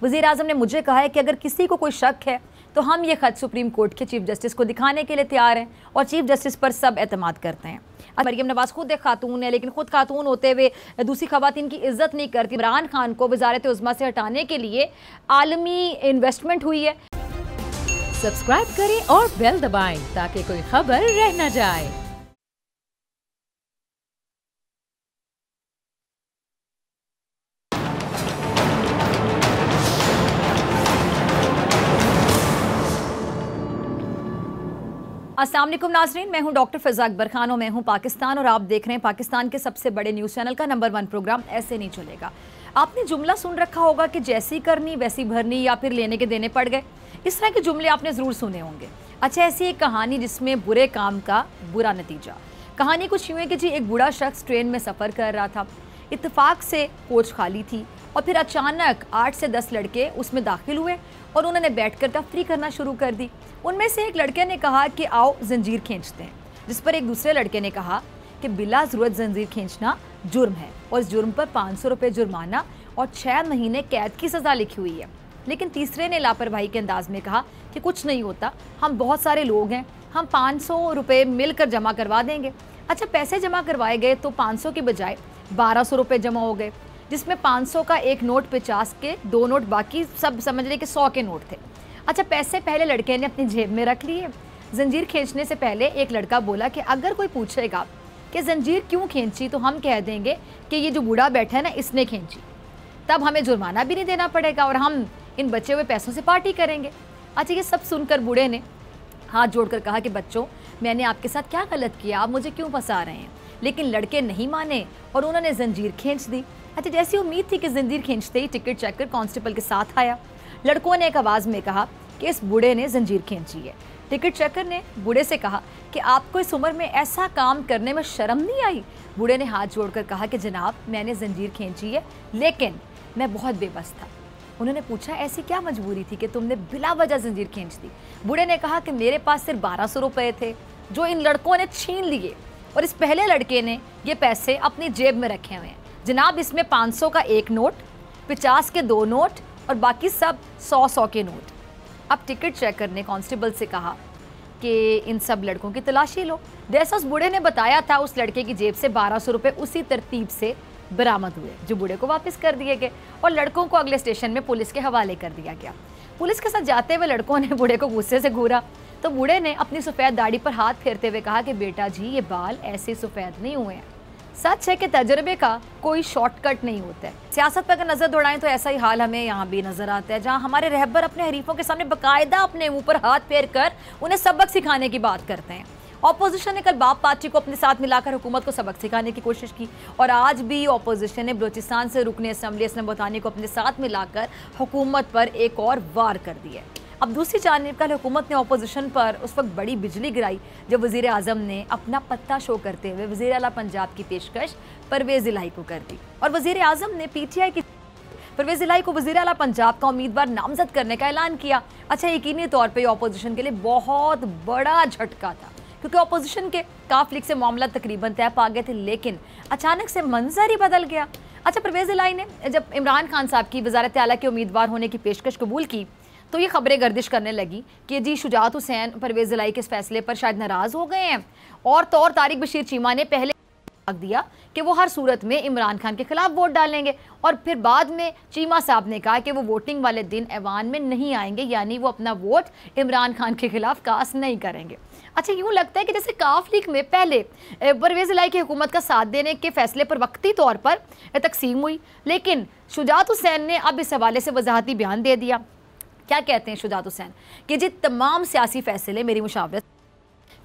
वज़ीर आज़म ने मुझे कहा है कि अगर किसी को कोई शक है तो हम ये ख़त सुप्रीम कोर्ट के चीफ जस्टिस को दिखाने के लिए तैयार हैं और चीफ जस्टिस पर सब एतमाद करते हैं। मरियम नवाज़ खुद एक खातून है, लेकिन खुद खातून होते हुए दूसरी खवातीन की इज्जत नहीं करती। इमरान खान को वज़ारत उज़्मा से हटाने के लिए आलमी इन्वेस्टमेंट हुई है। सब्सक्राइब करें और बेल दबाएं ताकि कोई खबर रह न जाए। अस्सलाम वालेकुम नाज़रीन, मैं हूं डॉक्टर फ़िज़ा अकबर खान और मैं हूं पाकिस्तान और आप देख रहे हैं पाकिस्तान के सबसे बड़े न्यूज़ चैनल का नंबर 1 प्रोग्राम ऐसे नहीं चलेगा। आपने जुमला सुन रखा होगा कि जैसी करनी वैसी भरनी या फिर लेने के देने पड़ गए। इस तरह के जुमले आपने ज़रूर सुने होंगे। अच्छा, ऐसी एक कहानी जिसमें बुरे काम का बुरा नतीजा। कहानी कुछ यूँ है कि जी एक बूढ़ा शख्स ट्रेन में सफ़र कर रहा था। इत्तेफाक से कोच खाली थी और फिर अचानक 8 से 10 लड़के उसमें दाखिल हुए और उन्होंने बैठकर तफरी करना शुरू कर दी। उनमें से एक लड़के ने कहा कि आओ जंजीर खींचते हैं, जिस पर एक दूसरे लड़के ने कहा कि बिला ज़रूरत जंजीर खींचना जुर्म है और इस जुर्म पर 500 रुपये जुर्माना और 6 महीने कैद की सज़ा लिखी हुई है। लेकिन तीसरे ने लापरवाही के अंदाज में कहा कि कुछ नहीं होता, हम बहुत सारे लोग हैं, हम 500 रुपये मिलकर जमा करवा देंगे। अच्छा, पैसे जमा करवाए गए तो 500 के बजाय 1200 रुपये जमा हो गए, जिसमें 500 का एक नोट 50 के 2 नोट, बाकी सब समझ लें कि 100 के नोट थे। अच्छा, पैसे पहले लड़के ने अपनी जेब में रख लिए। जंजीर खींचने से पहले एक लड़का बोला कि अगर कोई पूछेगा कि जंजीर क्यों खींची तो हम कह देंगे कि ये जो बूढ़ा बैठा है ना, इसने खींची, तब हमें जुर्माना भी नहीं देना पड़ेगा और हम इन बचे हुए पैसों से पार्टी करेंगे। अच्छा, ये सब सुनकर बूढ़े ने हाथ जोड़कर कहा कि बच्चों, मैंने आपके साथ क्या गलत किया, आप मुझे क्यों फंसा रहे हैं? लेकिन लड़के नहीं माने और उन्होंने जंजीर खींच दी। अच्छा, जैसी उम्मीद थी कि जंजीर खींचते ही टिकट चेकर कांस्टेबल के साथ आया। लड़कों ने एक आवाज़ में कहा कि इस बूढ़े ने जंजीर खींची है। टिकट चेकर ने बूढ़े से कहा कि आपको इस उम्र में ऐसा काम करने में शर्म नहीं आई? बूढ़े ने हाथ जोड़कर कहा कि जनाब, मैंने जंजीर खींची है, लेकिन मैं बहुत बेबस था। उन्होंने पूछा, ऐसी क्या मजबूरी थी कि तुमने बिला वजह जंजीर खींच दी? बूढ़े ने कहा कि मेरे पास सिर्फ 1200 रुपये थे जो इन लड़कों ने छीन लिए और इस पहले लड़के ने ये पैसे अपनी जेब में रखे हुए हैं। जनाब, इसमें 500 का एक नोट, 50 के 2 नोट और बाकी सब 100 के नोट। अब टिकट चेकर ने कांस्टेबल से कहा कि इन सब लड़कों की तलाशी लो। जैसा उस बूढ़े ने बताया था, उस लड़के की जेब से 1200 रुपये उसी तरतीब से बरामद हुए, जो बूढ़े को वापस कर दिए गए और लड़कों को अगले स्टेशन में पुलिस के हवाले कर दिया गया। पुलिस के साथ जाते हुए लड़कों ने बूढ़े को गुस्से से घूरा तो बूढ़े ने अपनी सफ़ेद दाढ़ी पर हाथ फेरते हुए कहा कि बेटा जी, ये बाल ऐसे सफ़ेद नहीं हुए हैं। सच है कि तजर्बे का कोई शॉर्टकट नहीं होता है। सियासत पर अगर नज़र दौड़ाएं तो ऐसा ही हाल हमें यहाँ भी नज़र आता है, जहाँ हमारे रहबर अपने हरीफों के सामने बाकायदा अपने मुंह पर हाथ फेर कर उन्हें सबक सिखाने की बात करते हैं। ऑपोजिशन ने कल बाप पार्टी को अपने साथ मिलाकर हुकूमत को सबक सिखाने की कोशिश की और आज भी ऑपोजिशन ने बलूचिस्तान से रुकने असम्बली असलम बतानी को अपने साथ मिलाकर हुकूमत पर एक और वार कर दी है। अब दूसरी जानिब कल हुकूमत ने ऑपोजिशन पर उस वक्त बड़ी बिजली गिराई जब वज़ीर आज़म ने अपना पत्ता शो करते हुए वज़ीर आला पंजाब की पेशकश परवेज़ इलाही को कर दी और वज़ीर आज़म ने PTI की परवेज़ इलाही को वज़ीर आला पंजाब का उम्मीदवार नामजद करने का ऐलान किया। अच्छा, यकीनी तौर पर ऑपोजिशन के लिए बहुत बड़ा झटका था, क्योंकि ऑपोजिशन के काफ लीग से मामला तकरीबन तय पा गए थे, लेकिन अचानक से मंजर ही बदल गया। अच्छा, परवेज़ इलाही ने जब इमरान खान साहब की वज़ारत आला के उम्मीदवार होने की पेशकश कबूल की तो ये खबरें गर्दिश करने लगी कि जी शुजात हुसैन परवेज़ इलाही के इस फैसले पर शायद नाराज़ हो गए हैं और तारिक बशीर चीमा ने पहले दिया कि वो हर सूरत में इमरान खान के खिलाफ वोट डालेंगे और फिर बाद में चीमा साहब ने कहा कि वो वोटिंग वाले दिन ऐवान में नहीं आएंगे, यानी वो अपना वोट इमरान खान के खिलाफ कास्ट नहीं करेंगे। अच्छा, यूँ लगता है कि जैसे काफ लीग में पहले परवेज़ इलाही की हुकूमत का साथ देने के फैसले पर वक्ती तौर पर तकसीम हुई, लेकिन शुजात हुसैन ने अब इस हवाले से वजाहती बयान दे दिया। क्या कहते हैं शुजात हुसैन कि जी तमाम सियासी फैसले मेरी मुशावरत,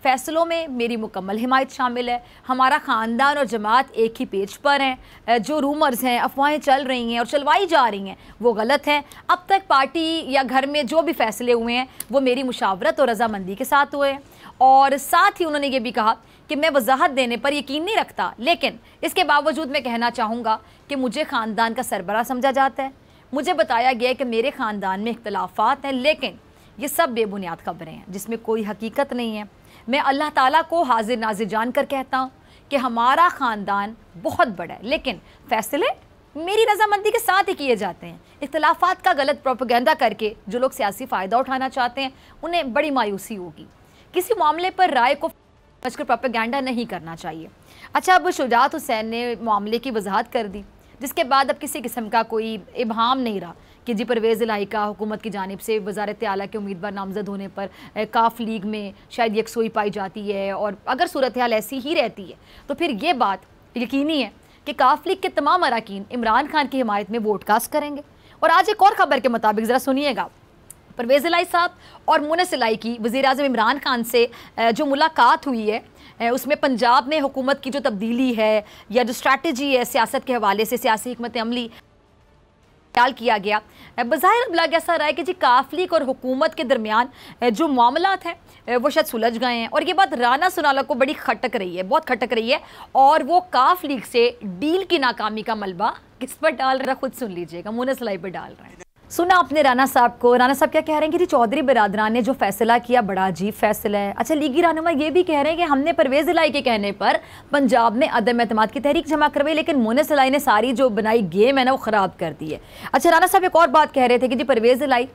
फैसलों में मेरी मुकम्मल हिमायत शामिल है, हमारा ख़ानदान और जमात एक ही पेज पर हैं, जो रूमर्स हैं, अफवाहें चल रही हैं और चलवाई जा रही हैं वो गलत हैं। अब तक पार्टी या घर में जो भी फैसले हुए हैं वो मेरी मुशावरत और रजामंदी के साथ हुए हैं। और साथ ही उन्होंने ये भी कहा कि मैं वजाहत देने पर यकीन नहीं रखता, लेकिन इसके बावजूद मैं कहना चाहूँगा कि मुझे ख़ानदान का सरबराह समझा जाता है। मुझे बताया गया कि मेरे ख़ानदान में इख्तलाफात हैं, लेकिन ये सब बेबुनियाद खबरें हैं जिसमें कोई हकीकत नहीं है। मैं अल्लाह ताला को हाजिर नाजिर जान कर कहता हूँ कि हमारा ख़ानदान बहुत बड़ा है, लेकिन फैसले मेरी रजामंदी के साथ ही किए जाते हैं। इख्तलाफात का गलत प्रोपेगेंडा करके जो लोग सियासी फ़ायदा उठाना चाहते हैं उन्हें बड़ी मायूसी होगी। किसी मामले पर राय को समझकर प्रोपेगेंडा नहीं करना चाहिए। अच्छा, अब शुजात हुसैन ने मामले की वजाहत कर दी, जिसके बाद अब किसी किस्म का कोई इबहाम नहीं रहा कि जी परवेज़ इलाही का हुकूमत की जानिब से वज़ारत आला के उम्मीदवार नामज़द होने पर काफ लीग में शायद यकसुई पाई जाती है, और अगर सूरत हाल ऐसी ही रहती है तो फिर ये बात यकीनी है कि काफ लीग के तमाम अरकान इमरान खान की हिमायत में वोट कास्ट करेंगे। और आज एक और ख़बर के मुताबिक ज़रा सुनिएगा, परवेज़ इलाही साहब और मुनस इलाही की वज़ीर-ए-आज़म इमरान खान से जो मुलाकात हुई है उसमें पंजाब में हुकूमत की जो तब्दीली है या जो स्ट्रैटेजी है सियासत के हवाले से, सियासी हिकमत अमली ख्याल किया गया। बज़ाहिर अब लग ऐसा रहा है कि जी काफ लीग और हुकूमत के दरमियान जो मामलात हैं वो शायद सुलझ गए हैं, और ये बात राना सुनाला को बड़ी खटक रही है, बहुत खटक रही है, और वो काफ लीग से डील की नाकामी का मलबा किस पर डाल रहा है खुद सुन लीजिएगा, मुनस इलाही पर डाल रहे हैं। सुना आपने राना साहब को, राना साहब क्या कह रहे हैं कि जी चौधरी बिरादरान ने जो फैसला किया बड़ा अजीब फैसला है। अच्छा, लीगी रहनुमा ये भी कह रहे हैं कि हमने परवेज़ इलाही के कहने पर पंजाब में अदम एतमाद की तहरीक जमा करवाई, लेकिन मुनस इलाही ने सारी जो बनाई गेम है ना वो ख़राब कर दी है। अच्छा, राना साहब एक और बात कह रहे थे कि जी परवेज़ इलाही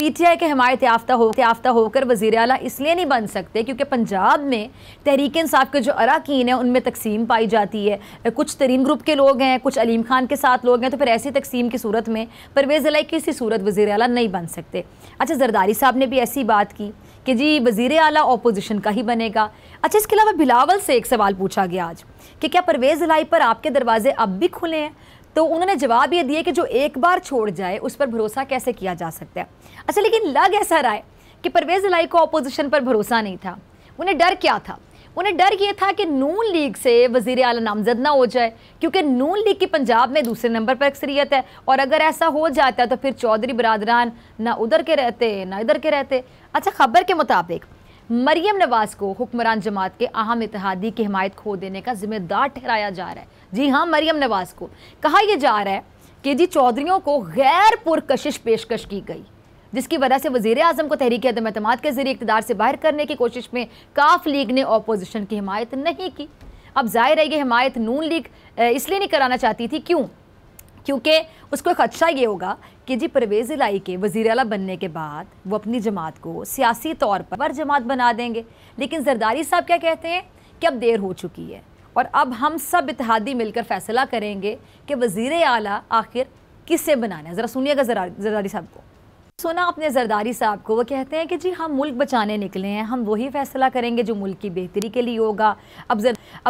PTI के हिमायत याफ्ता होकर वज़ीर आला इसलिए नहीं बन सकते क्योंकि पंजाब में तहरीक इंसाफ के जो अरकान हैं उनमें तकसीम पाई जाती है, कुछ तरीन ग्रुप के लोग हैं, कुछ अलीम खान के साथ लोग हैं, तो फिर ऐसी तकसीम की सूरत में परवेज़ इलाही किसी सूरत वज़ीर आला नहीं बन सकते। अच्छा, जरदारी साहब ने भी ऐसी बात की कि जी वज़ीर आला अपोजिशन का ही बनेगा। अच्छा, इसके अलावा बिलावल से एक सवाल पूछा गया आज कि क्या परवेज़ इलाही पर आपके दरवाजे अब भी खुले हैं, तो उन्होंने जवाब ये दिया कि जो एक बार छोड़ जाए उस पर भरोसा कैसे किया जा सकता है। अच्छा, लेकिन लग ऐसा रहा है कि परवेज़ इलाही को अपोजिशन पर भरोसा नहीं था। उन्हें डर क्या था? उन्हें डर ये था कि नून लीग से वज़ीर आला नामज़द ना हो जाए, क्योंकि नून लीग की पंजाब में दूसरे नंबर पर अक्सरियत है, और अगर ऐसा हो जाता तो फिर चौधरी बिरादरान ना उधर के रहते ना इधर के रहते। अच्छा, खबर के मुताबिक मरियम नवाज़ को हुक्मरान जमात के अहम इत्तेहादी की हिमायत खो देने का जिम्मेदार ठहराया जा रहा है। जी हाँ, मरियम नवाज़ को कहा यह जा रहा है कि जी चौधरियों को गैर पुरकशिश पेशकश की गई, जिसकी वजह से वज़ीर आज़म को तहरीक अदम एतमाद के ज़रिए इक़्तिदार से बाहर करने की कोशिश में काफ लीग ने अपोजिशन की हिमायत नहीं की। अब ज़ाहिर है ये हिमायत नून लीग इसलिए नहीं कराना चाहती थी, क्योंकि उसको एक खदशा ये होगा कि जी परवेज़ इलाही के वज़ीर आला बनने के बाद वो अपनी जमात को सियासी तौर पर जमात बना देंगे। लेकिन जरदारी साहब क्या कहते हैं कि अब देर हो चुकी है और अब हम सब इत्तेहादी मिलकर फैसला करेंगे कि वज़ीर आला आखिर किससे बनाना है। ज़रा सुनिएगा जरदारी साहब को। सुना आपने जरदारी साहब को, वो कहते हैं कि जी हम मुल्क बचाने निकले हैं, हम वही फैसला करेंगे जो मुल्क की बेहतरी के लिए होगा। अब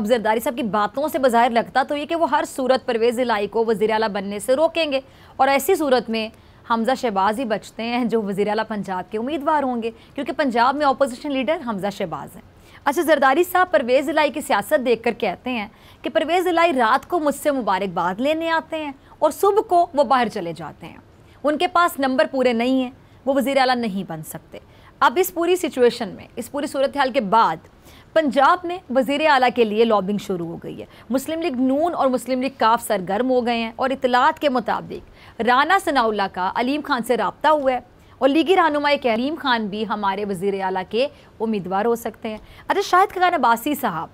जरदारी साहब की बातों से बज़ाहिर लगता तो ये कि वो हर सूरत परवेज़ इलाही को वज़ीर आला बनने से रोकेंगे, और ऐसी सूरत में हमज़ा शहबाज ही बचते हैं जो वज़ीर आला पंजाब के उम्मीदवार होंगे, क्योंकि पंजाब में अपोजिशन लीडर हमज़ा शहबाज हैं। अच्छा, जरदारी साहब परवेज़ इलाही की सियासत देख कर कहते हैं कि परवेज़ इलाही रात को मुझसे मुबारकबाद लेने आते हैं और सुबह को वो बाहर चले जाते हैं, उनके पास नंबर पूरे नहीं हैं, वो वज़ीर आला नहीं बन सकते। अब इस पूरी सिचुएशन में, इस पूरी सूरत हाल के बाद पंजाब में वज़ीर आला के लिए लॉबिंग शुरू हो गई है। मुस्लिम लीग नून और मुस्लिम लीग काफ सरगर्म हो गए हैं, और इतलात के मुताबिक राना सनाउल्लाह का अलीम खान से रब्ता हुआ है, और लीगी रहनुमा के अलीम खान भी हमारे वज़ीर आला के उम्मीदवार हो सकते हैं। अच्छा, शाहिद खान अब्बासी साहब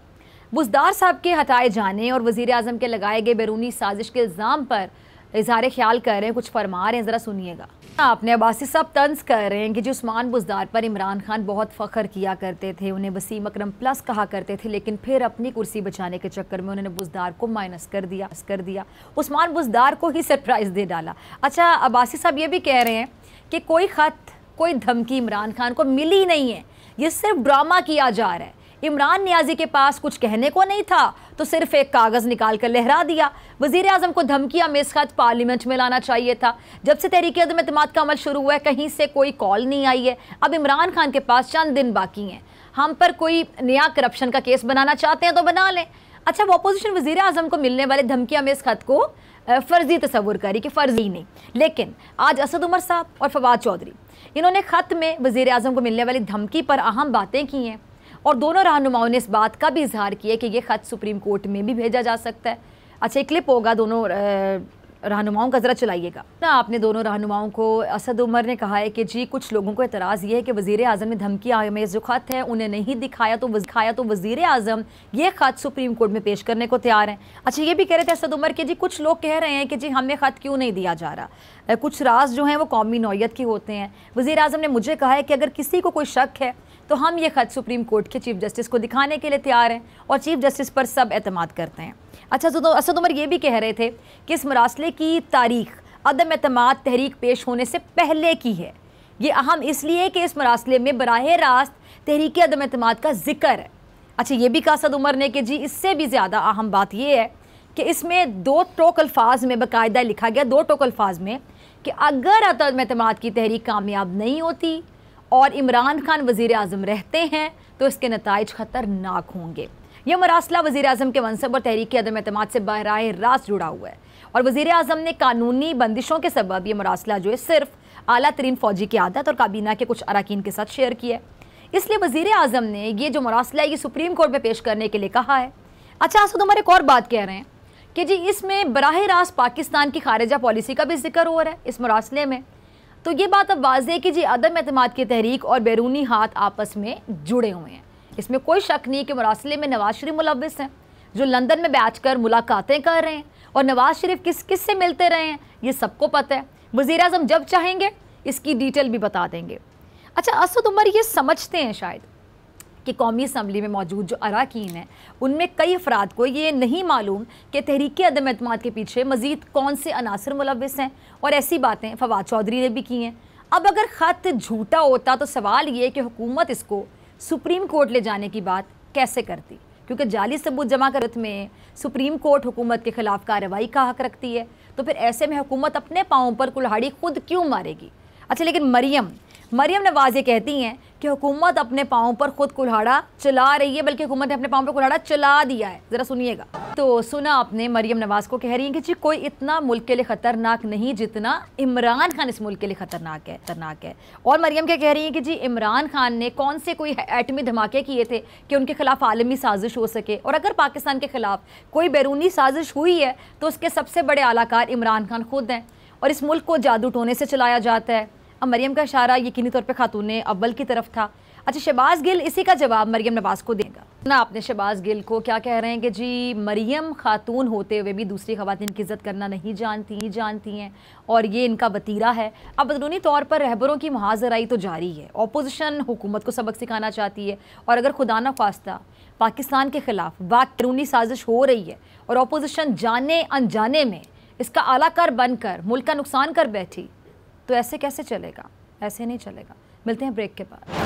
बुज़दार साहब के हटाए जाने और वज़ीर आज़म के लगाए गए बैरूनी साजिश के इल्ज़ाम पर इज़हार ख्याल कर रहे हैं, कुछ फरमा रहे हैं, ज़रा सुनिएगा। आपने अब्बासी साहब तंज कर रहे हैं कि जो उस्मान बुज़दार पर इमरान खान बहुत फ़ख्र किया करते थे, उन्हें वसीम अकरम प्लस कहा करते थे, लेकिन फिर अपनी कुर्सी बचाने के चक्कर में उन्होंने बुज़दार को माइनस कर दिया, उस्मान बुज़दार को ही सरप्राइज़ दे डाला। अच्छा, अब्बासी साहब ये भी कह रहे हैं कि कोई ख़त, कोई धमकी इमरान खान को मिली नहीं है, ये सिर्फ ड्रामा किया जा रहा है। इमरान नियाज़ी के पास कुछ कहने को नहीं था तो सिर्फ एक कागज़ निकाल कर लहरा दिया। वज़ीर आज़म को धमकियाँ में इस खत पार्लियामेंट में लाना चाहिए था। जब से तहरीक अदम एतमाद का अमल शुरू हुआ है कहीं से कोई कॉल नहीं आई है। अब इमरान खान के पास चंद दिन बाकी हैं, हम पर कोई नया करप्शन का केस बनाना चाहते हैं तो बना लें। अच्छा, वो अपोजिशन वज़ीर आज़म को मिलने वाले धमकियाँ में इस खत को फ़र्ज़ी तस्वुर करी कि फ़र्ज़ी नहीं, लेकिन आज असद उमर साहब और फवाद चौधरी इन्होंने ख़त में वज़ीर आज़म को मिलने वाली धमकी पर अहम बातें की हैं, और दोनों रहनुमाओं ने इस बात का भी इजहार किया कि ये ख़त सुप्रीम कोर्ट में भी भेजा जा सकता है। अच्छा, एक क्लिप होगा दोनों रहनुमाओं का ज़रा चलाइएगा ना। आपने दोनों रहनुमाओं को, असद उमर ने कहा है कि जी कुछ लोगों को एतराज़ ये है कि वज़ीर आज़म ने धमकी आमेज़ जो ख़त है उन्हें नहीं दिखाया, तो वज़ीर आज़म ये ख़त सुप्रीम कोर्ट में पेश करने को तैयार हैं। अच्छा, ये भी कह रहे थे असद उमर कि जी कुछ लोग कह रहे हैं कि जी हमें ख़त क्यों नहीं दिया जा रहा, कुछ राज जो हैं वो कौमी नौयत के होते हैं। वज़ीर आज़म ने मुझे कहा है कि अगर किसी को कोई शक है तो हम ये ख़त सुप्रीम कोर्ट के चीफ जस्टिस को दिखाने के लिए तैयार हैं और चीफ जस्टिस पर सब एतमाद करते हैं। अच्छा, तो असद उमर ये भी कह रहे थे कि इस मरासले की तारीख अदम एतमाद तहरीक पेश होने से पहले की है। ये अहम इसलिए कि इस मरासले में बराह रास्त तहरीक अदम एतमाद का जिक्र है। अच्छा, ये भी कहा असद उमर ने कि जी इससे भी ज़्यादा अहम बात यह है कि इसमें 2 टोक अल्फाज में बाकायदा लिखा गया, 2 टोक अल्फाज में, कि अगर अदम एतमाद की तहरीक कामयाब नहीं होती और इमरान खान वज़ीर आज़म रहते हैं तो इसके नताइज ख़तरनाक होंगे। यह मरासला वज़ीर आज़म के मनसब और तहरीक अदम एतमाद से बराह रास्त जुड़ा हुआ है और वज़ीर आज़म ने कानूनी बंदिशों के सबब ये मरासला जो है सिर्फ आला तरीन फ़ौजी क़यादत और काबीना के कुछ अरकान के साथ शेयर किया है। इसलिए वज़ीर आज़म ने ये जो मरासला है ये सुप्रीम कोर्ट में पेश करने के लिए कहा है। अच्छा, असद उमर एक और बात कह रहे हैं कि जी इसमें बराह रास्त पाकिस्तान की खारिजा पॉलिसी का भी जिक्र हो रहा है इस मरासले में। तो ये बात अब वाज़ेह है कि जी अदम एतमाद की तहरीक और बैरूनी हाथ आपस में जुड़े हुए हैं। इसमें कोई शक नहीं कि मरासले में नवाज शरीफ मुलव्विस हैं, जो लंदन में बैठकर मुलाकातें कर रहे हैं और नवाज शरीफ किस किस से मिलते रहे हैं ये सबको पता है। वज़ीर आज़म जब चाहेंगे इसकी डिटेल भी बता देंगे। अच्छा, असद उमर ये समझते हैं शायद कि कौमी असम्बली में मौजूद जो अरकान हैं उनमें कई अफराद को ये नहीं मालूम कि तहरीक अदम एतमाद के पीछे मज़ीद कौन से अनासर मुलव्विस हैं, और ऐसी बातें फवाद चौधरी ने भी की हैं। अब अगर ख़त झूठा होता तो सवाल ये कि हुकूमत इसको सुप्रीम कोर्ट ले जाने की बात कैसे करती, क्योंकि जाली सबूत जमा करत में सुप्रीम कोर्ट हुकूमत के ख़िलाफ़ कार्रवाई का हक़ रखती है। तो फिर ऐसे में हुकूमत अपने पाँव पर कुल्हाड़ी खुद क्यों मारेगी। अच्छा, लेकिन मरियम नवाज ये कहती हैं कि हुकूमत अपने पाँव पर खुद कुल्हाड़ा चला रही है, बल्कि हुकूमत ने अपने पाँव पर कुल्हाड़ा चला दिया है। ज़रा सुनिएगा। तो सुना आपने, मरियम नवाज को कह रही हैं कि जी कोई इतना मुल्क के लिए ख़तरनाक नहीं जितना इमरान खान इस मुल्क के लिए ख़तरनाक है। और मरियम क्या कह रही हैं कि जी इमरान खान ने कौन से कोई एटमी धमाके किए थे कि उनके खिलाफ आलमी साजिश हो सके, और अगर पाकिस्तान के खिलाफ कोई बैरूनी साजिश हुई है तो उसके सबसे बड़े आलाकार इमरान खान खुद हैं और इस मुल्क को जादू टोने से चलाया जाता है। अब मरियम का इशारा यकीनी तौर पे खातून अव्वल की तरफ था। अच्छा, शहबाज गिल इसी का जवाब मरियम नवाज को देगा ना। आपने शहबाज गिल को क्या कह रहे हैं कि जी मरियम खातून होते हुए भी दूसरी खवातीन की इज़्ज़त करना नहीं जानती हैं और ये इनका वतीरा है। अब अंदरूनी तौर पर रहबरों की मुहाज़राई तो जारी है, अपोजिशन हुकूमत को सबक सिखाना चाहती है, और अगर खुदा न ख्वास्ता पाकिस्तान के ख़िलाफ़ बैरूनी साजिश हो रही है और अपोजिशन जाने अनजाने में इसका आलाकार बनकर मुल्क का नुकसान कर बैठी, तो ऐसे कैसे चलेगा? ऐसे नहीं चलेगा। मिलते हैं ब्रेक के बाद।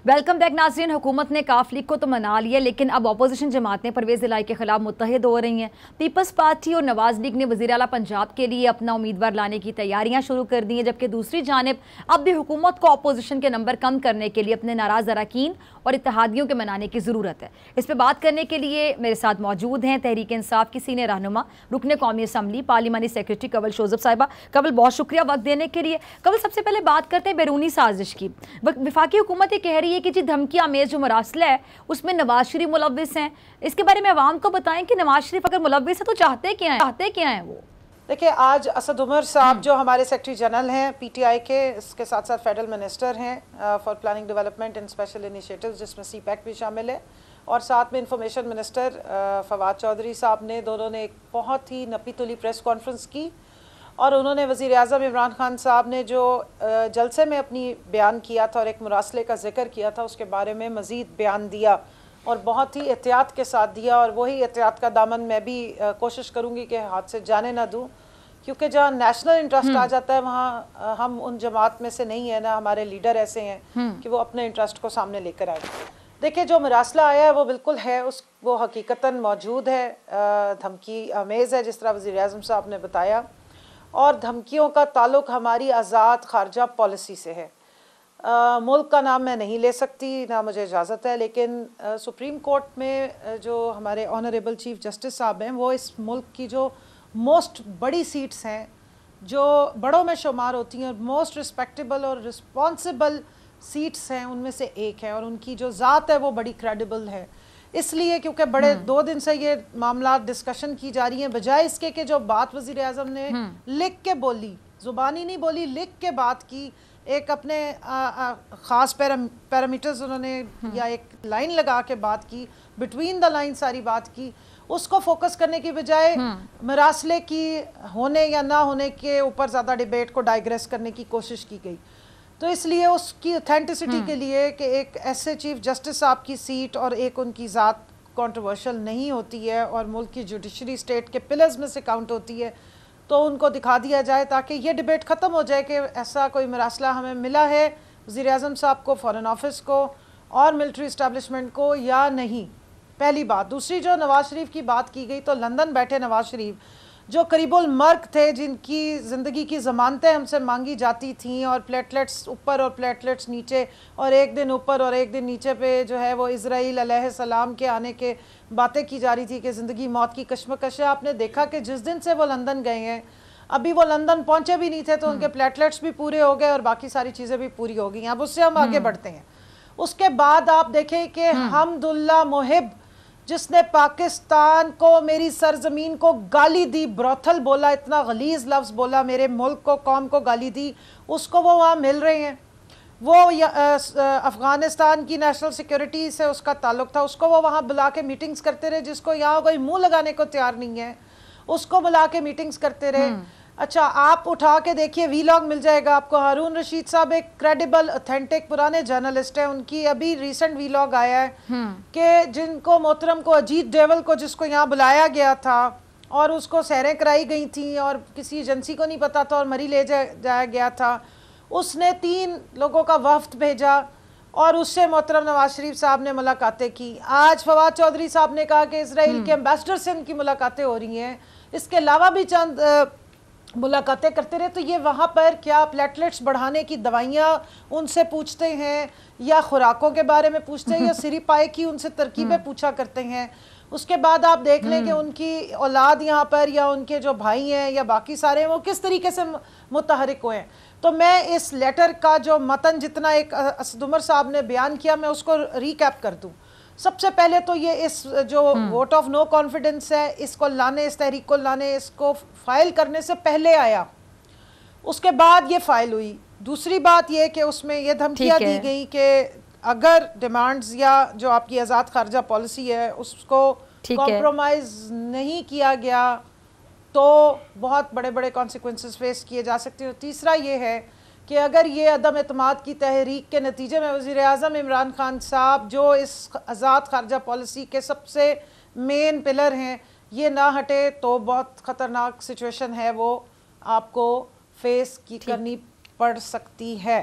वेलकम बैक नाज़रीन। हुकूमत ने काफ लीग को तो मना लिया, लेकिन अब अपोजिशन जमातें परवेज़ इलाही के खिलाफ मुत्तहिद हो रही हैं। पीपल्स पार्टी और नवाज लीग ने वज़ीर आला पंजाब के लिए अपना उम्मीदवार लाने की तैयारियां शुरू कर दी हैं, जबकि दूसरी जानिब अब भी हुकूमत को अपोजिशन के नंबर कम करने के लिए अपने नाराज़ अरकान और इत्तेहादियों के मनाने की ज़रूरत है। इस पर बात करने के लिए मेरे साथ मौजूद हैं तहरीक इंसाफ की सीनियर रहनुमा, रुकने कौमी असम्बली, पार्लिमानी सेक्रेटरी कंवल शोज़ब साहिबा। कंवल, बहुत शुक्रिया वक्त देने के लिए। कंवल, सबसे पहले बात करते हैं बैरूनी साजिश की। वफाकी हुकूमत ये कह रही है कि जी धमकी आमेज जो मरासला है उसमें नवाज शरीफ मुलव्विस हैं। इसके बारे में अवाम को बताएं कि नवाज शरीफ अगर मुलव्विस है तो चाहते क्या हैं वो? देखिए, आज असद उमर साहब जो हमारे सेक्रेटरी जनरल हैं पीटीआई के, इसके साथ साथ फेडरल मिनिस्टर हैं for planning development and special initiatives, जिसमें सीपैक भी शामिल है, और साथ में इंफॉर्मेशन मिनिस्टर फवाद चौधरी साहब ने, दोनों ने एक बहुत ही नपी तुली प्रेस कॉन्फ्रेंस की, और उन्होंने वज़ीर आज़म इमरान खान साहब ने जो जलसे में अपनी बयान किया था और एक मुरासले का जिक्र किया था उसके बारे में मज़ीद बयान दिया, और बहुत ही एहतियात के साथ दिया। और वही एहतियात का दामन मैं भी कोशिश करूँगी कि हाथ से जाने ना दूँ, क्योंकि जहाँ नेशनल इंटरेस्ट आ जाता है वहाँ हम उन जमात में से नहीं है ना, हमारे लीडर ऐसे हैं कि वो अपने इंटरेस्ट को सामने लेकर आए। देखिए, जो मरासला आया है वो बिल्कुल है, वो हकीकतन मौजूद है, धमकी आमेज़ है जिस तरह वज़ीर आज़म साहब ने बताया, और धमकियों का ताल्लुक़ हमारी आज़ाद ख़ारजा पॉलिसी से है। मुल्क का नाम मैं नहीं ले सकती, ना मुझे इजाज़त है, लेकिन सुप्रीम कोर्ट में जो हमारे ऑनरेबल चीफ जस्टिस साहब हैं, वो इस मुल्क की जो मोस्ट बड़ी सीट्स हैं, जो बड़ों में शुमार होती हैं, और मोस्ट रिस्पेक्टेबल और रिस्पॉन्सिबल सीट्स हैं उनमें से एक है, और उनकी जो ज़ात है वो बड़ी क्रेडिबल है। इसलिए क्योंकि बड़े 2 दिन से ये मामला डिस्कशन की जा रही हैं, बजाय इसके कि जो बात वज़ीर आज़म ने लिख के बोली, ज़ुबानी नहीं बोली, लिख के बात की, एक अपने ख़ास पैरामीटर्स उन्होंने या एक लाइन लगा के बात की, बिटवीन द लाइन सारी बात की, उसको फोकस करने की बजाय मरासले की होने या ना होने के ऊपर ज़्यादा डिबेट को डाइग्रेस करने की कोशिश की गई। तो इसलिए उसकी ऑथेंटिसिटी के लिए कि एक ऐसे चीफ जस्टिस साहब की सीट और एक उनकी ज़ात कंट्रोवर्शियल नहीं होती है और मुल्क की जुडिशरी स्टेट के पिलर्स में से काउंट होती है, तो उनको दिखा दिया जाए ताकि ये डिबेट ख़त्म हो जाए कि ऐसा कोई मरासला हमें मिला है वज़ीर आज़म साहब को, फ़ॉरेन ऑफिस को और मिलिट्री इस्टेब्लिशमेंट को या नहीं। पहली बात। दूसरी, जो नवाज शरीफ की बात की गई, तो लंदन बैठे नवाज शरीफ जो करीबुल मर्ग थे, जिनकी ज़िंदगी की ज़मानतें हमसे मांगी जाती थीं और प्लेटलेट्स ऊपर और प्लेटलेट्स नीचे और एक दिन ऊपर और एक दिन नीचे पे जो है वो इज़राइल अलैहिस्सलाम के आने के बातें की जा रही थी कि ज़िंदगी मौत की कश्मकश है। आपने देखा कि जिस दिन से वो लंदन गए हैं, अभी वो लंदन पहुँचे भी नहीं थे तो उनके प्लेटलेट्स भी पूरे हो गए और बाकी सारी चीज़ें भी पूरी हो गई। अब उससे हम आगे बढ़ते हैं। उसके बाद आप देखें कि हमदुल्ला मुहिब, जिसने पाकिस्तान को, मेरी सरजमीन को गाली दी, ब्रोथल बोला, इतना गलीज लफ्ज़ बोला, मेरे मुल्क को, कौम को गाली दी, उसको वो वहाँ मिल रहे हैं। वो अफ़गानिस्तान की नेशनल सिक्योरिटी से उसका ताल्लुक़ था, उसको वो वहाँ बुला के मीटिंग्स करते रहे, जिसको यहाँ कोई मुँह लगाने को तैयार नहीं है उसको बुला के मीटिंग्स करते रहे। अच्छा, आप उठा के देखिए, वीलॉग मिल जाएगा आपको। हारून रशीद साहब एक क्रेडिबल, ऑथेंटिक, पुराने जर्नलिस्ट हैं। उनकी अभी रिसेंट वीलॉग आया है कि जिनको मोहतरम को, अजीत डेवल को, जिसको यहाँ बुलाया गया था और उसको सैरें कराई गई थी और किसी एजेंसी को नहीं पता था और मरी ले जाया गया था, उसने 3 लोगों का वफ्द भेजा और उससे मोहतरम नवाज शरीफ साहब ने मुलाकातें की। आज फवाद चौधरी साहब ने कहा कि इसराइल के एम्बेसडर से उनकी मुलाकातें हो रही हैं। इसके अलावा भी चंद मुलाकातें करते रहे। तो ये वहाँ पर क्या प्लेटलेट्स बढ़ाने की दवाइयाँ उनसे पूछते हैं या खुराकों के बारे में पूछते हैं या सिरी पाए की उनसे तरकीबें पूछा करते हैं। उसके बाद आप देख लें कि उनकी औलाद यहाँ पर या उनके जो भाई हैं या बाकी सारे हैं वो किस तरीके से मुतहरिक हुए हैं। तो मैं इस लेटर का जो मतन जितना एक असद उमर साहब ने बयान किया, मैं उसको रिकैप कर दूँ। सबसे पहले तो ये इस जो वोट ऑफ नो कॉन्फिडेंस है, इसको लाने, इस तहरीक को लाने, इसको फाइल करने से पहले आया, उसके बाद ये फाइल हुई। दूसरी बात ये कि उसमें ये धमकियाँ दी गई कि अगर डिमांड्स या जो आपकी आज़ाद खारजा पॉलिसी है उसको कॉम्प्रोमाइज़ नहीं किया गया तो बहुत बड़े बड़े कॉन्सिक्वेंसेस फेस किए जा सकते हैं। तीसरा ये है कि अगर ये अदम एतमाद की तहरीक के नतीजे में वज़ीर आज़म इमरान खान साहब, जो इस आज़ाद खारजा पॉलिसी के सबसे मेन पिलर हैं, ये ना हटे तो बहुत ख़तरनाक सिचुएशन है वो आपको फेस करनी पड़ सकती है।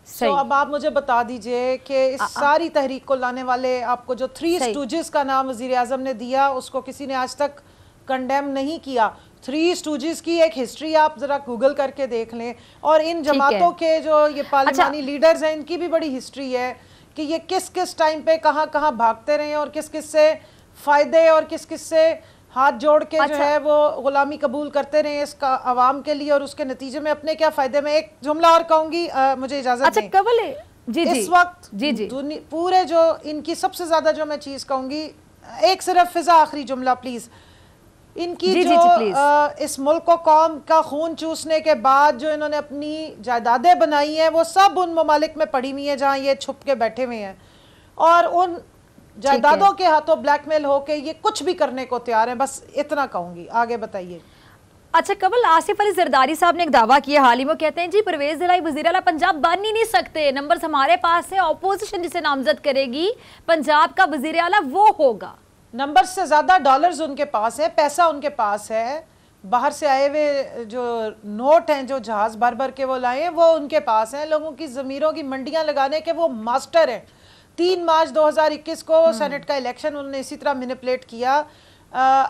तो अब आप मुझे बता दीजिए कि इस सारी तहरीक को लाने वाले, आपको जो 3 स्टूजेस का नाम वज़ीर आज़म ने दिया उसको किसी ने आज तक कंडेम नहीं किया। 3 स्टूजेस की एक हिस्ट्री आप जरा गूगल करके देख लें, और इन जमातों के जो ये पार्लिमानी लीडर्स हैं इनकी भी बड़ी हिस्ट्री है कि ये किस किस टाइम पे कहाँ कहाँ भागते रहे और किस किस से फ़ायदे और किस किस से हाथ जोड़ के जो है वो गुलामी कबूल करते रहे इसका आवाम के लिए, और उसके नतीजे में अपने क्या फ़ायदे में। एक जुमला और कहूँगी, मुझे इजाज़त दें। इस वक्त पूरे जो इनकी सबसे ज़्यादा जो मैं चीज़ कहूँगी, एक सिर्फ फिजा आखिरी जुमला प्लीज़, इनकी इस मुल्क को कौम का खून चूसने के बाद जो इन्होंने अपनी जायदादें बनाई हैं वो सब उन ममालिक में पड़ी हुई हैं जहाँ ये छुप के बैठे हुए हैं, और उन जायदादों के हाथों ब्लैकमेल होके ये कुछ भी करने को तैयार है। बस इतना कहूँगी, आगे बताइए। अच्छा कबल, आसिफ अली जरदारी साहब ने एक दावा किया हाल ही में, कहते हैं जी परवेज इलाही वज़ीर आला पंजाब बन ही नहीं सकते, नंबर्स हमारे पास है, ऑपोजिशन जिसे नामजद करेगी पंजाब का वज़ीर आला वो होगा। नंबर से ज़्यादा डॉलर्स उनके पास है, पैसा उनके पास है, बाहर से आए हुए जो नोट हैं जो जहाज़ भर भर के वो लाए हैं वो उनके पास हैं, लोगों की ज़मीरों की मंडियाँ लगाने के वो मास्टर हैं। 3 मार्च 2021 को सेनेट का इलेक्शन उन्होंने इसी तरह मैनिपुलेट किया।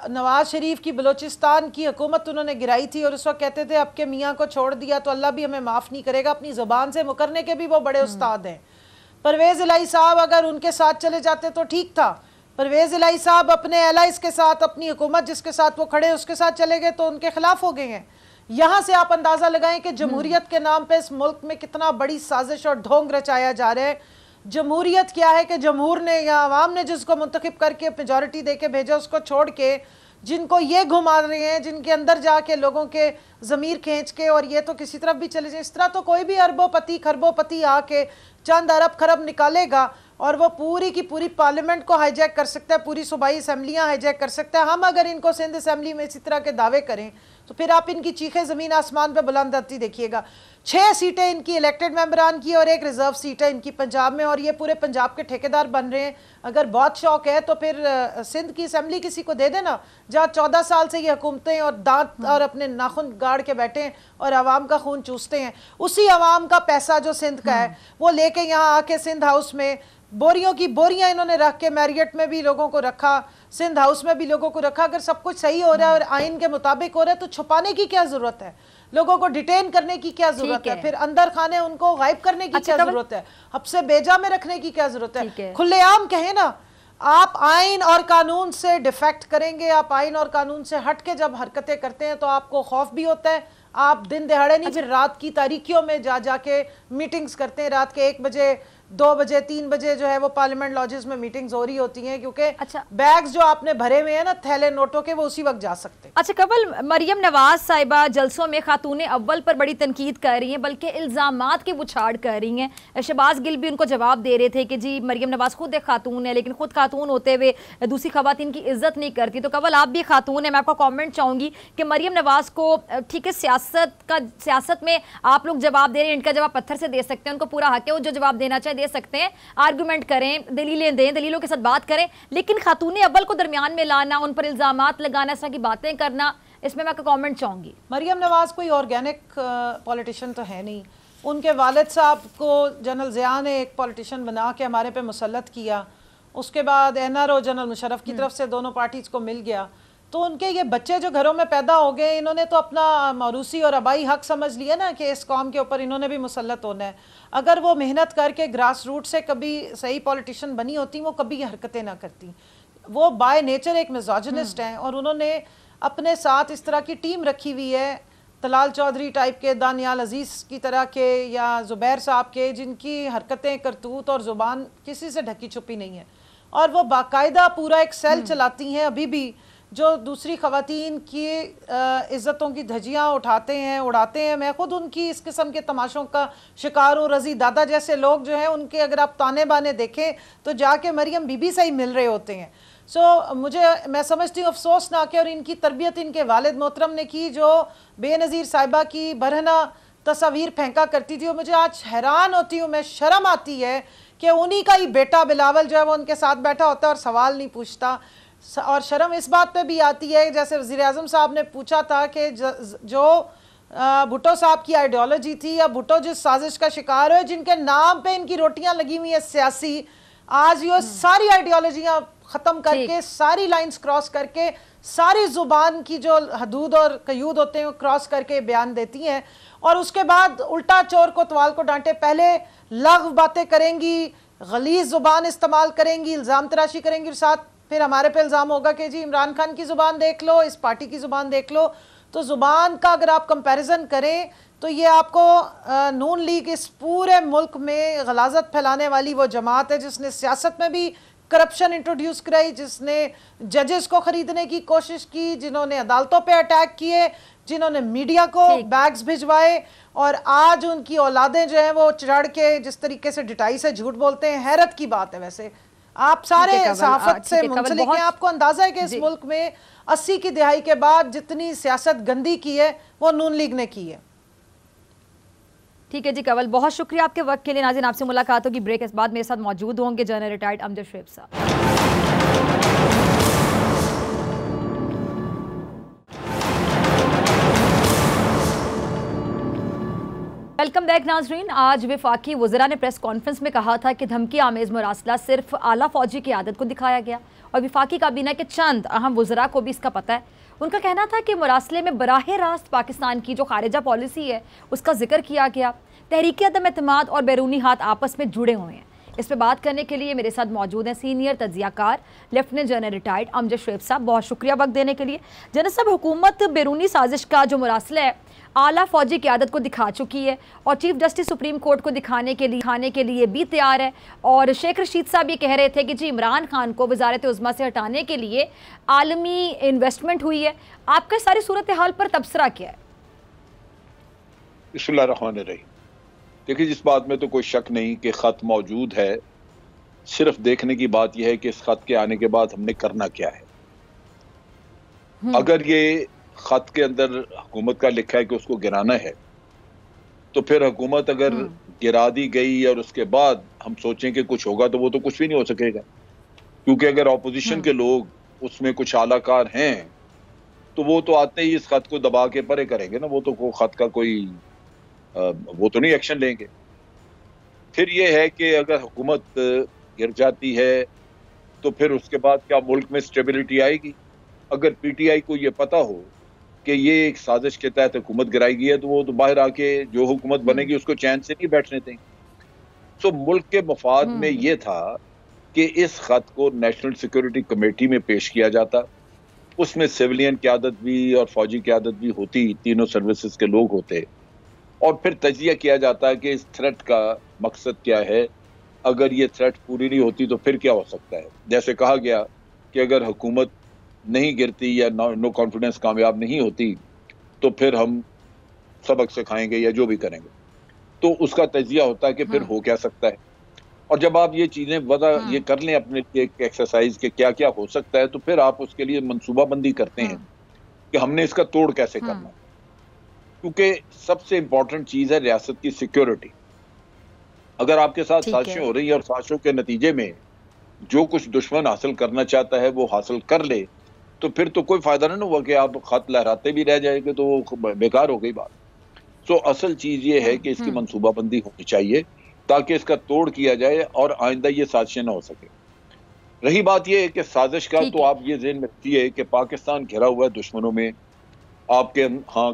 नवाज शरीफ की बलूचिस्तान की हुकूमत उन्होंने गिराई थी और उस वक्त कहते थे आपके मियाँ को छोड़ दिया तो अल्लाह भी हमें माफ़ नहीं करेगा, अपनी ज़बान से मुकरने के भी वो बड़े उस्ताद हैं। परवेज़ इलाही साहब अगर उनके साथ चले जाते तो ठीक था, परवेज़ इलाही साहब अपने एलाइज के साथ, अपनी हुकूमत जिसके साथ वो खड़े उसके साथ चले गए तो उनके खिलाफ हो गए हैं। यहाँ से आप अंदाजा लगाएं कि जमहूरियत के नाम पे इस मुल्क में कितना बड़ी साजिश और ढोंग रचाया जा रहा है। जमहूरियत क्या है कि जमहूर ने या आवाम ने जिसको मुंतखब करके मेजॉरिटी दे के भेजा, उसको छोड़ के जिनको ये घुमा रहे हैं, जिनके अंदर जाके लोगों के ज़मीर खींच के और ये तो किसी तरफ भी चले जाए। इस तरह तो कोई भी अरबोपति खरबोपति आके चंद अरब खरब निकालेगा और वो पूरी की पूरी पार्लियामेंट को हाईजैक कर सकता है, पूरी सूबाई असम्बलियाँ हाईजैक कर सकता है। हम अगर इनको सिंध असम्बली में इसी तरह के दावे करें तो फिर आप इनकी चीखें ज़मीन आसमान पे बुलंद आती देखिएगा। 6 सीटें इनकी इलेक्टेड मेंबरान की और 1 रिजर्व सीट है इनकी पंजाब में, और ये पूरे पंजाब के ठेकेदार बन रहे हैं। अगर बहुत शौक है तो फिर सिंध की असम्बली किसी को दे देना, जहाँ 14 साल से ये हुकूमतें और दांत और अपने नाखून गाड़ के बैठे हैं और आवाम का खून चूसते हैं। उसी आवाम का पैसा जो सिंध का है वो लेके यहाँ आके सिंध हाउस में बोरियों की बोरियां इन्होंने रख के, मैरियट में भी लोगों को रखा, सिंध हाउस में भी लोगों को रखा। अगर सब कुछ सही हो रहा है और आइन के मुताबिक हो रहा है तो छुपाने की क्या जरूरत है, लोगों को डिटेन करने की क्या जरूरत है, फिर अंदर खाने उनको गायब करने की क्या जरूरत है, हब्से बेजा में रखने की क्या जरूरत है। खुलेआम कहे ना, आप आइन और कानून से डिफेक्ट करेंगे, आप आइन और कानून से हट के जब हरकतें करते हैं तो आपको खौफ भी होता है। आप दिन दहाड़े नहीं, फिर रात की तारीखियों में जाके मीटिंग्स करते हैं। रात के 1 बजे 2 बजे 3 बजे जो है वो पार्लियामेंट लॉजेस में मीटिंग्स हो रही होती हैं, क्योंकि बैग्स जो आपने भरे हुए हैं ना थैले नोटों के, वो उसी वक्त जा सकते हैं। अच्छा कवल, मरियम नवाज साहिबा जलसों में खातून अव्वल पर बड़ी तनकीद कर रही हैं, बल्कि इल्जामात की बुछाड़ कर रही हैं। शहबाज गिल भी उनको जवाब दे रहे थे कि जी मरियम नवाज खुद एक खातून है, लेकिन खुद खातून होते हुए दूसरी खवातीन की इज्जत नहीं करती। तो कवल आप भी खातून है, मैं आपका कॉमेंट चाहूंगी कि मरियम नवाज को, ठीक है सियासत में आप लोग जवाब दे रहे हैं, इनका जवाब पत्थर से दे सकते हैं, उनको पूरा हक है, वो जो जवाब देना चाहे दे सकते हैं, आर्गुमेंट करें, दलीलें दें, दलीलों के साथ बात करें, लेकिन खातून अव्वल को दरमियान में लाना, उन पर इल्जामात लगाना, इस तरह की बातें करना, इसमें मैं आपका कमेंट चाहूंगी। मरियम नवाज कोई ऑर्गेनिक पॉलिटिशियन तो है नहीं। उनके वालिद साहब को जनरल ज़िया ने एक पॉलिटिशियन बना के हमारे पे मुसल्लत किया, उसके बाद एनआरओ जनरल मुशर्रफ की तरफ से दोनों पार्टीज को मिल गया, तो उनके ये बच्चे जो घरों में पैदा हो गए, इन्होंने तो अपना मौरूसी और आबाई हक समझ लिया ना कि इस कौम के ऊपर इन्होंने भी मुसल्लत होना है। अगर वो मेहनत करके ग्रास रूट से कभी सही पॉलिटिशियन बनी होती, वो कभी हरकतें ना करती। वो बाय नेचर एक मिज़ोजिनिस्ट हैं और उन्होंने अपने साथ इस तरह की टीम रखी हुई है, तलाल चौधरी टाइप के, दानियाल अजीज़ की तरह के या ज़ुबैर साहब के, जिनकी हरकतें, करतूत और ज़ुबान किसी से ढकी छुपी नहीं है, और वो बाकायदा पूरा एक सेल चलाती हैं अभी भी, जो दूसरी ख़वातीन की इज़्ज़तों की धज्जियाँ उठाते हैं, उड़ाते हैं। मैं खुद उनकी इस किस्म के तमाशों का शिकार हूँ। रज़ी दादा जैसे लोग जो हैं उनके अगर आप ताने बाने देखें तो जाके मरियम बीबी से ही मिल रहे होते हैं। मैं समझती हूँ अफसोसनाक है, और इनकी तरबियत इनके वालिद मोहतरम ने की, जो बेनज़ीर साहिबा की बरहना तस्वीर फेंका करती थी। और मुझे आज हैरान होती हूँ, मैं शर्म आती है कि उन्हीं का ही बेटा बिलावल जो है वो उनके साथ बैठा होता है और सवाल नहीं पूछता। और शर्म इस बात पे भी आती है, जैसे वज़ीर आज़म साहब ने पूछा था कि जो भुट्टो साहब की आइडियोलॉजी थी, या भुट्टो जिस साजिश का शिकार है, जिनके नाम पे इनकी रोटियां लगी हुई है सियासी, आज ये सारी आइडियोलॉजियां ख़त्म करके, सारी लाइंस क्रॉस करके, सारी ज़ुबान की जो हदूद और कयूद होते हैं वो क्रॉस करके बयान देती हैं, और उसके बाद उल्टा चोर कोतवाल को डांटे। पहले लग़्व बातें करेंगी, गलीज़ ज़ुबान इस्तेमाल करेंगी, इल्ज़ाम तराशी करेंगी, और साथ फिर हमारे पे इल्ज़ाम होगा कि जी इमरान खान की ज़ुबान देख लो, इस पार्टी की ज़ुबान देख लो। तो ज़ुबान का अगर आप कंपैरिजन करें तो ये आपको नून लीग इस पूरे मुल्क में गलाजत फैलाने वाली वो जमात है जिसने सियासत में भी करप्शन इंट्रोड्यूस कराई, जिसने जजेस को ख़रीदने की कोशिश की, जिन्होंने अदालतों पे अटैक किए, जिन्होंने मीडिया को बैग्स भिजवाए, और आज उनकी औलादें जो हैं वो चढ़ के जिस तरीके से डिटाई से झूठ बोलते हैं, हैरत की बात है। वैसे आप सारे सहाफत से मुंसलिक हैं, आपको अंदाजा है कि इस मुल्क में 80 की दिहाई के बाद जितनी सियासत गंदी की है वो नून लीग ने की है। ठीक है जी कवल, बहुत शुक्रिया आपके वक्त के लिए। नाज़रीन, आपसे मुलाकात होगी ब्रेक के बाद। मेरे साथ मौजूद होंगे जनरल रिटायर्ड अमजद शुएब साहब। वेलकम बैक नाजरीन। आज वफाकी वज़रा ने प्रेस कॉन्फ्रेंस में कहा था कि धमकी आमेज़ मुरासला सिर्फ आला फौजी की आदत को दिखाया गया, और वफाकी काबीना के चंद अहम वज़रा को भी इसका पता है। उनका कहना था कि मुरासले में बराह रास्त पाकिस्तान की जो खारिजा पॉलिसी है उसका जिक्र किया गया। तहरीक अदम एतमाद और बैरूनी हाथ आपस में जुड़े हुए हैं। इस पर बात करने के लिए मेरे साथ मौजूद हैं सीनियर तज्जियाकार lieutenant general retired Amjad Shoaib साहब। बहुत शुक्रिया वक्त देने के लिए। जनरल साहब, हुकूमत बैरूनी साजिश का जो मुरासला है आला फौजी क़यादत को दिखा चुकी है और चीफ जस्टिस सुप्रीम कोर्ट को दिखाने के लिए भी तैयार है। और शेख रशीद साहब ये कह रहे थे कि जी इमरान खान को वज़ारत उज़्मा से हटाने के लिए आलमी इन्वेस्टमेंट हुई है। आपका सारी सूरत हाल पर तबसरा क्या है? बिस्मिल्लाहिर्रहमानिर्रहीम। देखिए, जिस बात में तो कोई शक नहीं कि ख़त मौजूद है, सिर्फ देखने की बात यह है कि इस ख़त के आने के बाद हमने करना क्या है। अगर ये ख़त के अंदर हुकूमत का लिखा है कि उसको गिराना है, तो फिर हुकूमत अगर गिरा दी गई और उसके बाद हम सोचें कि कुछ होगा, तो वो तो कुछ भी नहीं हो सकेगा। क्योंकि अगर ऑपोजिशन के लोग उसमें कुछ आलाकार हैं, तो वो तो आते ही इस ख़त को दबा के परे करेंगे ना। वो तो ख़त का कोई वो तो नहीं एक्शन लेंगे। फिर ये है कि अगर हुकूमत गिर जाती है तो फिर उसके बाद क्या मुल्क में स्टेबिलिटी आएगी? अगर पीटीआई को ये पता हो कि ये एक साजिश के तहत हुकूमत गिराई गई है, तो वो तो बाहर आके जो हुकूमत बनेगी उसको चैन से नहीं बैठने देंगे। तो मुल्क के मफाद में ये था कि इस खत को नेशनल सिक्योरिटी कमेटी में पेश किया जाता, उसमें सिविलियन क़यादत भी और फौजी क़यादत भी होती, तीनों सर्विसेज के लोग होते, और फिर तजिया किया जाता है कि इस थ्रेट का मकसद क्या है। अगर ये थ्रेट पूरी नहीं होती तो फिर क्या हो सकता है। जैसे कहा गया कि अगर हुकूमत नहीं गिरती या नो कॉन्फिडेंस कामयाब नहीं होती तो फिर हम सबक सिखाएंगे या जो भी करेंगे। तो उसका तजिया होता है कि फिर हो क्या सकता है। और जब आप ये चीज़ें ये कर लें अपने लिए एक्सरसाइज के क्या क्या हो सकता है, तो फिर आप उसके लिए मनसूबाबंदी करते हैं कि हमने इसका तोड़ कैसे करना है। क्योंकि सबसे इंपॉर्टेंट चीज़ है रियासत की सिक्योरिटी। अगर आपके साथ साजिशें हो रही हैं और साजिशों के नतीजे में जो कुछ दुश्मन हासिल करना चाहता है वो हासिल कर ले, तो फिर तो कोई फायदा नहीं हुआ कि आप खत लहराते भी रह जाएंगे, तो वो बेकार हो गई बात। तो असल चीज़ ये है कि इसकी मनसूबाबंदी होनी चाहिए ताकि इसका तोड़ किया जाए और आइंदा ये साजिशें ना हो सके। रही बात ये है कि साजिश का, तो आप ये ज़हन में रखिए कि पाकिस्तान घिरा हुआ है दुश्मनों में। आपके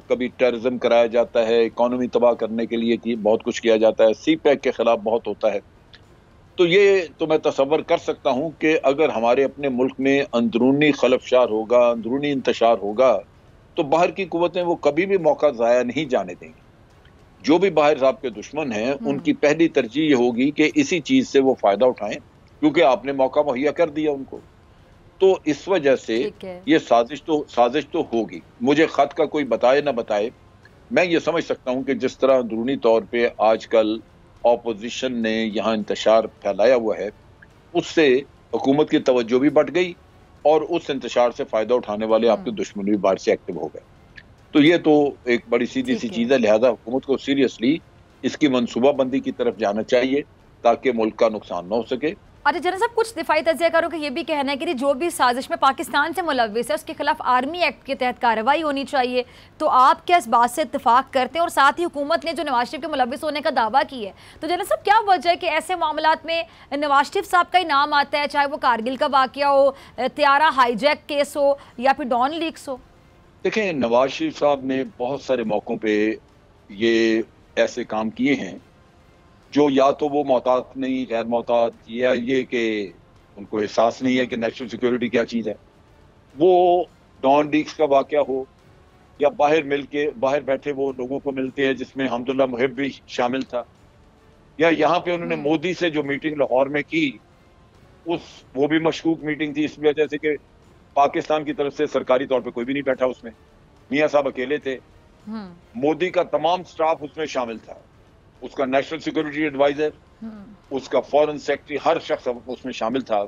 कभी टेररिज्म कराया जाता है, इकोनॉमी तबाह करने के लिए बहुत कुछ किया जाता है, CPEC के खिलाफ बहुत होता है। तो ये तो मैं तसव्वुर कर सकता हूँ कि अगर हमारे अपने मुल्क में अंदरूनी खलफशार होगा, अंदरूनी इंतशार होगा, तो बाहर की कुव्वतें वो कभी भी मौका ज़ाया नहीं जाने देंगी। जो भी बाहर साहब के दुश्मन हैं, उनकी पहली तरजीह ये होगी कि इसी चीज़ से वो फ़ायदा उठाएं, क्योंकि आपने मौका मुहैया कर दिया उनको। तो इस वजह से ये साजिश तो होगी। मुझे ख़त का कोई बताए ना बताए, मैं ये समझ सकता हूँ कि जिस तरह अंदरूनी तौर पे आजकल ऑपोजिशन ने यहाँ इंतशार फैलाया हुआ है, उससे हुकूमत की तवज्जो भी बढ़ गई और उस इंतशार से फ़ायदा उठाने वाले आपके दुश्मन भी बाहर से एक्टिव हो गए। तो ये तो एक बड़ी सीधी सी चीज़ है। लिहाजा हुकूमत को सीरियसली इसकी मनसूबाबंदी की तरफ जाना चाहिए ताकि मुल्क का नुकसान न हो सके। अच्छा जनरल साहब, कुछ दिफाई तज्जियाकारों का ये भी कहना है कि जो भी साजिश में पाकिस्तान से मुलव्विस है उसके खिलाफ आर्मी एक्ट के तहत कार्रवाई होनी चाहिए। तो आप क्या इस बात से इत्तेफाक करते हैं? और साथ ही हुकूमत ने जो नवाज शरीफ के मुलव्विस होने का दावा की है, तो जनरल साहब क्या वजह है कि ऐसे मामलात में नवाज शरीफ साहब का ही नाम आता है, चाहे वो कारगिल का वाक़या हो, त्यारा हाईजैक केस हो या फिर डॉन लीक्स हो? देखें, नवाज शरीफ साहब ने बहुत सारे मौक़ों पर ये ऐसे काम किए हैं जो या तो वो मोहतात नहीं, गैर मोहतात, या ये कि उनको एहसास नहीं है कि नेशनल सिक्योरिटी क्या चीज़ है। वो डॉन लीक्स का वाक़या हो या बाहर बैठे वो लोगों को मिलते हैं जिसमें हमदुल्ला मुहिब भी शामिल था, या यहाँ पे उन्होंने मोदी से जो मीटिंग लाहौर में की वो भी मशकूक मीटिंग थी, इस वजह से कि पाकिस्तान की तरफ से सरकारी तौर पे कोई भी नहीं बैठा उसमें, मियाँ साहब अकेले थे। मोदी का तमाम स्टाफ उसमें शामिल था, उसका नेशनल सिक्योरिटी एडवाइजर, उसका फॉरेन सेक्रेटरी, हर शख्स उसमें शामिल था।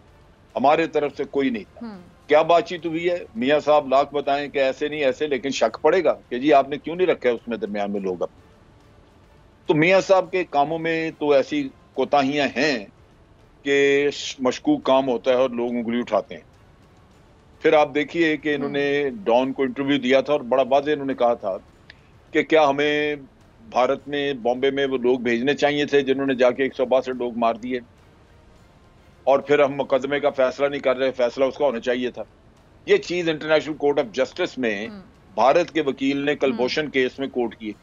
हमारे तरफ से कोई नहीं था। क्या बातचीत हुई है? मियाँ साहब लाख बताएं कि ऐसे नहीं ऐसे, लेकिन शक पड़ेगा कि जी आपने क्यों नहीं रखा है उसमें दरमियान में लोग। अब तो मियाँ साहब के कामों में तो ऐसी कोताहियां हैं कि मशकूक काम होता है और लोग उंगली उठाते हैं। फिर आप देखिए कि इन्होंने डॉन को इंटरव्यू दिया था और बड़ा वाज़ेह इन्होंने कहा था कि क्या हमें भारत में, बॉम्बे में वो लोग भेजने चाहिए थे जिन्होंने जाके 162 लोग मार दिए, और फिर हम मुकदमे का फैसला नहीं कर रहे, फैसला उसका होना चाहिए था। ये चीज इंटरनेशनल कोर्ट ऑफ जस्टिस में भारत के वकील ने कलभूषण केस में कोर्ट की।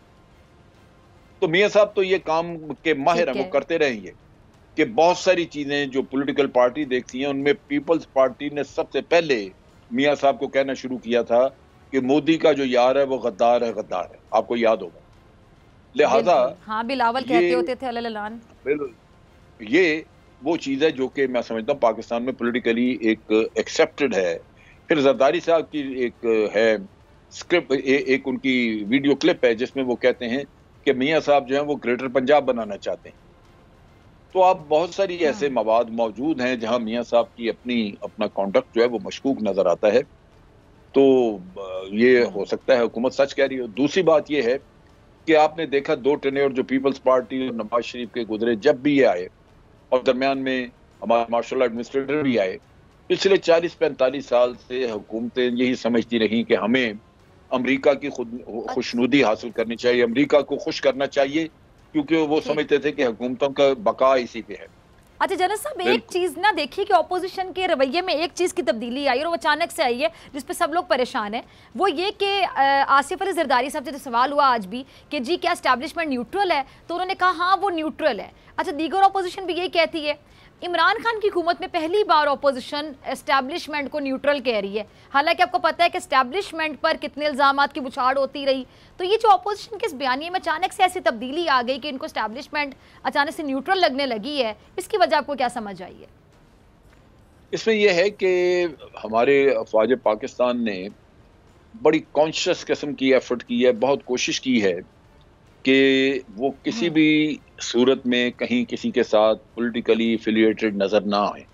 तो मियां साहब तो ये काम के माहिर हैं, वो करते रहेंगे। कि बहुत सारी चीजें जो पॉलिटिकल पार्टी देखती हैं उनमें पीपल्स पार्टी ने सबसे पहले मियां साहब को कहना शुरू किया था कि मोदी का जो यार है वो गद्दार है, गद्दार है। आपको याद होगा। लिहाजा हाँ, बिलावल कहते होते थे अल्लाह। ये वो चीज है जो कि मैं समझता हूँ पाकिस्तान में पॉलिटिकली एक एक्सेप्टेड है। फिर जरदारी साहब की एक है स्क्रिप्ट, एक उनकी वीडियो क्लिप है जिसमें वो कहते हैं कि मियां साहब जो है वो ग्रेटर पंजाब बनाना चाहते हैं। तो आप बहुत सारी ऐसे मवाद मौजूद हैं जहां मियां साहब की अपना कॉन्डक्ट जो है वो मशकूक नजर आता है। तो ये हो सकता है हुकूमत सच कह रही हो। दूसरी बात ये है कि आपने देखा 2 टेन्योर जो पीपल्स पार्टी और नवाज शरीफ के गुजरे, जब भी ये आए और दरमियान में हमारे मार्शल एडमिनिस्ट्रेटर भी आए, पिछले 40-45 साल से हुकूमतें यही समझती रही कि हमें अमेरिका की खुशनुदी हासिल करनी चाहिए, अमेरिका को खुश करना चाहिए, क्योंकि वो समझते थे कि हुकूमतों का बका इसी पे है। अच्छा जनरल साहब, एक चीज ना देखिए कि ऑपोजिशन के रवैये में एक चीज की तब्दीली आई और वो अचानक से आई है जिस पे सब लोग परेशान हैं। वो ये कि आसिफ अली जरदारी साहब से तो सवाल हुआ आज भी कि जी क्या एस्टैब्लिशमेंट न्यूट्रल है, तो उन्होंने कहा हाँ वो न्यूट्रल है। अच्छा, दीगर ऑपोजिशन भी यही कहती है। इमरान खान की हुकूमत में पहली बार ऑपोजिशन एस्टैब्लिशमेंट को न्यूट्रल कह रही है, हालांकि आपको पता है कि एस्टैब्लिशमेंट पर कितने इल्जामात की बुछाड़ होती रही। तो ये जो ऑपोजिशन के इस बयानिए में अचानक से ऐसी तब्दीली आ गई कि इनको एस्टैब्लिशमेंट अचानक से न्यूट्रल लगने लगी है, इसकी वजह आपको क्या समझ आई है? इसमें यह है कि हमारे अफवाज पाकिस्तान ने बड़ी कॉन्शियस किस्म की एफर्ट की है, बहुत कोशिश की है कि वो किसी भी सूरत में कहीं किसी के साथ पॉलिटिकली एफिलिएटेड नजर ना आए।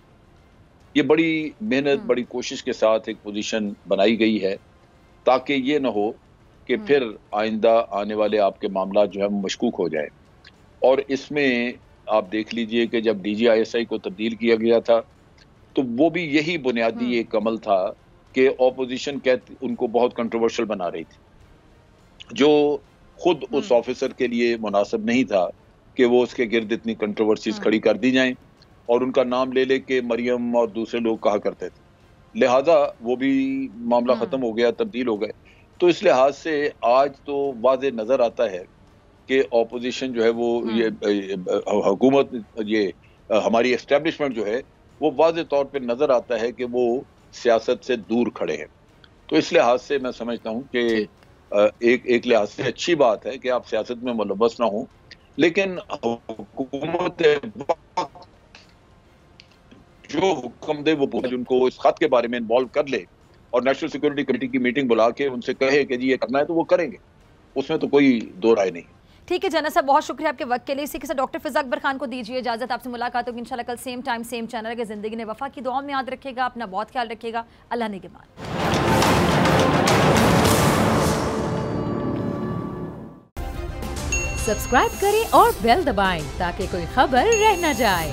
ये बड़ी मेहनत, बड़ी कोशिश के साथ एक पोजीशन बनाई गई है ताकि ये ना हो कि फिर आइंदा आने वाले आपके मामला जो है मशकूक हो जाए। और इसमें आप देख लीजिए कि जब DGISI को तब्दील किया गया था तो वो भी यही बुनियादी एक अमल था कि ऑपोजिशन उनको बहुत कंट्रोवर्शियल बना रही थी, जो खुद उस ऑफिसर के लिए मुनासिब नहीं था कि वो उसके गिर्द इतनी कंट्रोवर्सीज खड़ी कर दी जाएं और उनका नाम ले ले के मरियम और दूसरे लोग कहा करते थे। लिहाजा वो भी मामला खत्म हो गया, तब्दील हो गए। तो इस लिहाज से आज तो वाज़े नजर आता है कि ऑपोजिशन जो है वो ये हुकूमत, ये हमारी एस्टेब्लिशमेंट जो है वो वाज़े तौर पे नजर आता है कि वो सियासत से दूर खड़े हैं। तो इस लिहाज से मैं समझता हूँ कि एक लिहाज से अच्छी बात है कि आप सियासत में मुलव्वस ना हो, लेकिन हुकूमत जो हुक्म दे वो उनको इस खत के बारे में इन्वॉल्व कर ले और नेशनल सिक्योरिटी कमेटी की मीटिंग बुला के उनसे कहे कि जी ये करना है तो वो करेंगे, उसमें तो कोई दो राय नहीं। ठीक है जनरल साहब, बहुत शुक्रिया आपके वक्त के लिए। इसी के साथ डॉक्टर फिजा अकबर खान को दीजिए इजाजत। आपसे मुलाकात होगी इंशाल्लाह कल सेम टाइम सेम चैनल के। जिंदगी ने वफा की दुआ में याद रखेगा, अपना बहुत ख्याल रखिएगा। अल्लाह निगहबान। सब्सक्राइब करें और बेल दबाएं ताकि कोई खबर रह न जाए।